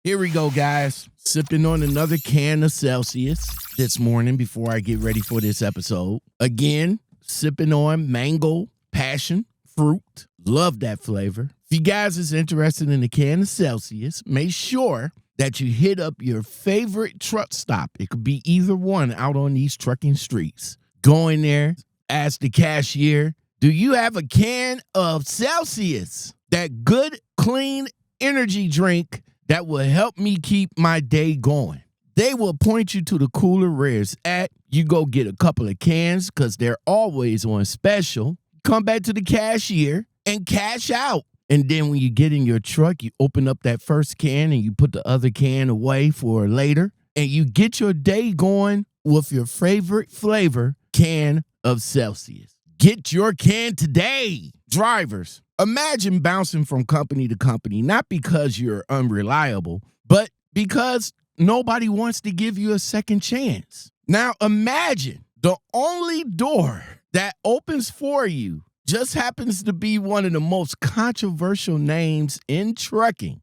Here we go, guys. Sipping on another can of Celsius this morning before I get ready for this episode. Again, sipping on mango, passion, fruit. Love that flavor. If you guys is interested in a can of Celsius, make sure that you hit up your favorite truck stop. It could be either one out on these trucking streets. Go in there, ask the cashier, do you have a can of Celsius? That good, clean energy drink that will help me keep my day going. They will point you to the cooler where it's at. You go get a couple of cans because they're always on special. Come back to the cashier and cash out. And then when you get in your truck, you open up that first can and you put the other can away for later. And you get your day going with your favorite flavor can of Celsius. Get your can today. Drivers, imagine bouncing from company to company, not because you're unreliable, but because nobody wants to give you a second chance. Now imagine the only door that opens for you just happens to be one of the most controversial names in trucking.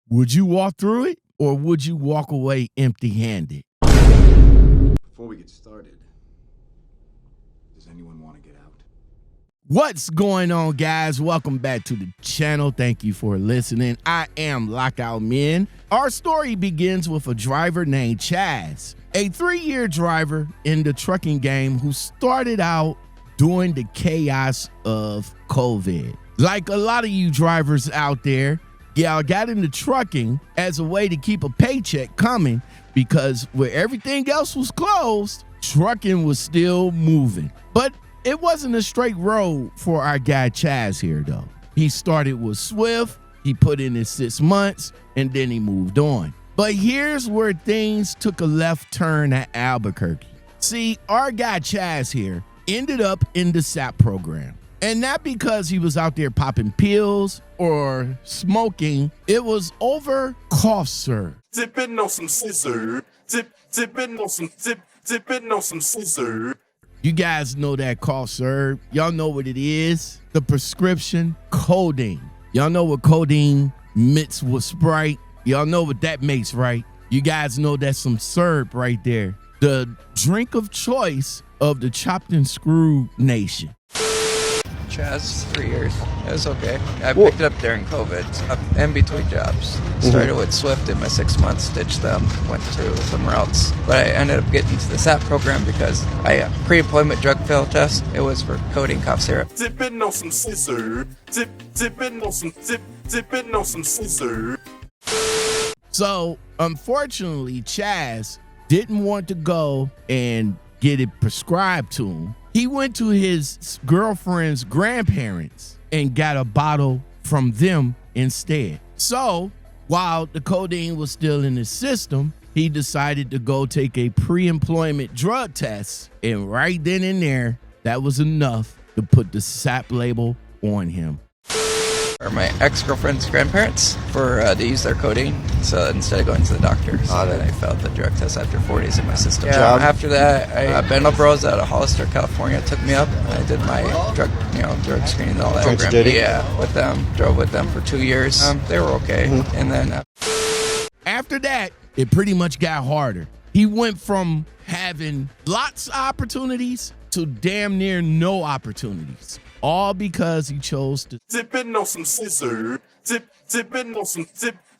Would you walk through it or would you walk away empty-handed? Before we get started, does anyone want to get out? What's going on, guys? Welcome back to the channel. Thank you for listening. I am Lockout Men. Our story begins with a driver named Chaz, a 3-year driver in the trucking game who started out during the chaos of COVID. Like a lot of you drivers out there, y'all got into trucking as a way to keep a paycheck coming because where everything else was closed, trucking was still moving. But it wasn't a straight road for our guy Chaz here, though. He started with Swift, he put in his 6 months, and then he moved on. But here's where things took a left turn at Albuquerque. See, our guy Chaz here ended up in the SAP program. And not because he was out there popping pills or smoking, it was over cough syrup. Dipping on some scissor, dipping on some dipping on some scissor. You guys know that cough syrup. Y'all know what it is. The prescription codeine. Y'all know what codeine mixed with Sprite. Y'all know what that makes, right? You guys know that's some syrup right there. The drink of choice of the chopped and screwed nation. Chaz, 3 years. It was okay. I picked it up during COVID, in between jobs. Started with Swift in my 6 months, ditched them, went to somewhere else. But I ended up getting into the SAP program because I pre-employment drug fail test. It was for codeine cough syrup. Dipping on some scissor, dipping on some dipping on some scissor. So, unfortunately, Chaz didn't want to go and get it prescribed to him. He went to his girlfriend's grandparents and got a bottle from them instead. So, while the codeine was still in his system, he decided to go take a pre-employment drug test. And right then and there, that was enough to put the SAP label on him. Or my ex-girlfriend's grandparents to use their codeine. So instead of going to the doctor, so then I failed the drug test after 4 days in my system. Yeah, after that, Bendel Bros out of Hollister, California took me up. I did my drug screening and all that program. Yeah, with them. Drove with them for 2 years. They were okay. And then after that, it pretty much got harder. He went from having lots of opportunities to damn near no opportunities. All because he chose to Dipping on some scissor, dipping on some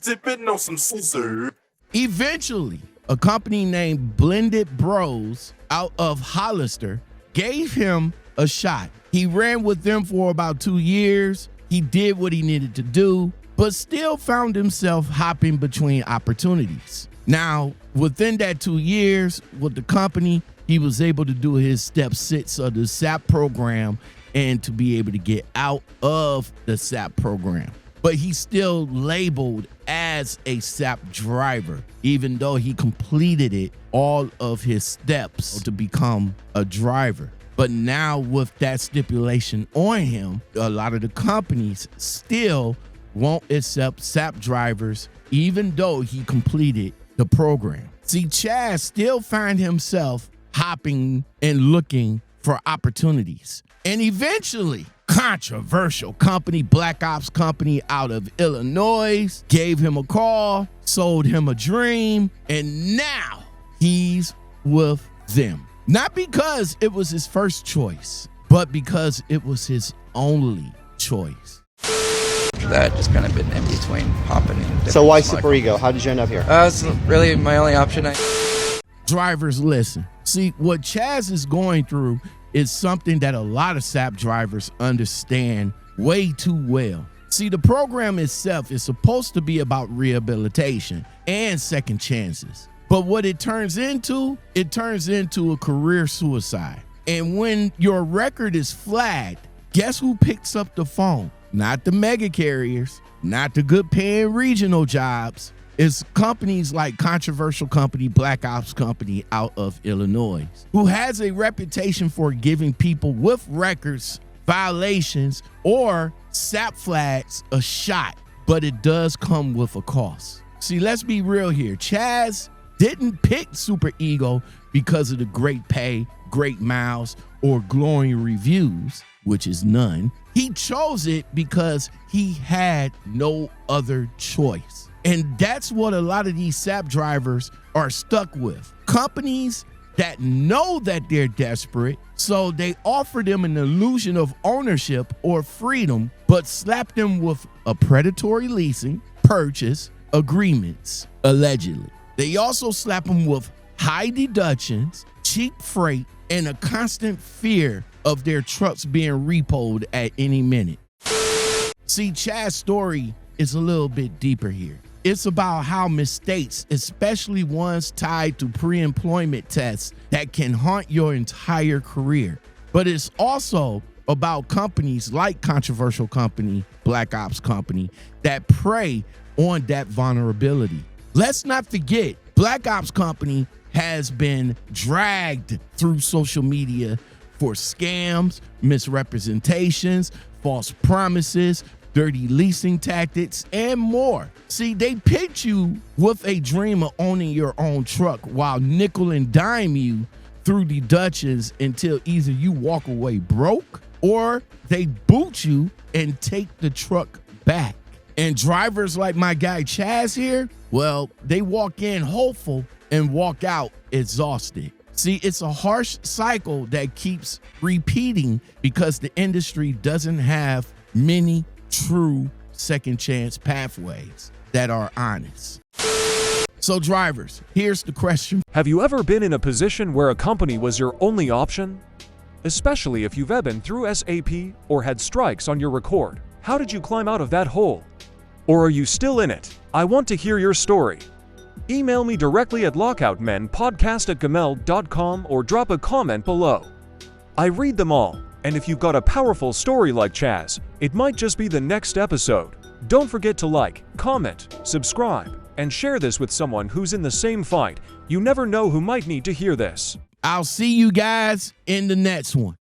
dipping on some scissor. Eventually, a company named Blended Bros out of Hollister gave him a shot. He ran with them for about 2 years. He did what he needed to do, but still found himself hopping between opportunities. Now, within that 2 years with the company, he was able to do his step 6 of the SAP program and to be able to get out of the SAP program. But he's still labeled as a SAP driver, even though he completed it, all of his steps to become a driver. But now with that stipulation on him, a lot of the companies still won't accept SAP drivers, even though he completed the program. See, Chaz still find himself hopping and looking for opportunities. And eventually, controversial company, Black Ops Company out of Illinois, gave him a call, sold him a dream, and now he's with them. Not because it was his first choice, but because it was his only choice. That just kind of been in between popping. So why SuperEgo? How did you end up here? It's really my only option. Drivers, listen. See, what Chaz is going through is something that a lot of SAP drivers understand way too well. See, the program itself is supposed to be about rehabilitation and second chances. But what it turns into a career suicide. And when your record is flagged, guess who picks up the phone? Not the mega carriers, not the good paying regional jobs. It's companies like controversial company, Black Ops Company out of Illinois, who has a reputation for giving people with records, violations, or SAP flags a shot, but it does come with a cost. See, let's be real here. Chaz didn't pick SuperEgo because of the great pay, great miles, or glowing reviews, which is none. He chose it because he had no other choice. And that's what a lot of these SAP drivers are stuck with. Companies that know that they're desperate, so they offer them an illusion of ownership or freedom, but slap them with a predatory leasing purchase agreements, allegedly. They also slap them with high deductions, cheap freight, and a constant fear of their trucks being repoed at any minute. See, Chaz's story is a little bit deeper here. It's about how mistakes, especially ones tied to pre-employment tests, that can haunt your entire career. But it's also about companies like controversial company, Black Ops Company, that prey on that vulnerability. Let's not forget, Black Ops Company has been dragged through social media for scams, misrepresentations, false promises, dirty leasing tactics, and more. See, they pitch you with a dream of owning your own truck while nickel and dime you through deductions until either you walk away broke or they boot you and take the truck back. And drivers like my guy Chaz here, well, they walk in hopeful and walk out exhausted. See, it's a harsh cycle that keeps repeating because the industry doesn't have many true second chance pathways that are honest. So drivers, here's the question. Have you ever been in a position where a company was your only option? Especially if you've been through SAP or had strikes on your record. How did you climb out of that hole? Or are you still in it? I want to hear your story. Email me directly at lockoutmenpodcastguest@gmail.com or drop a comment below. I read them all, and if you've got a powerful story like Chaz, it might just be the next episode. Don't forget to like, comment, subscribe, and share this with someone who's in the same fight. You never know who might need to hear this. I'll see you guys in the next one.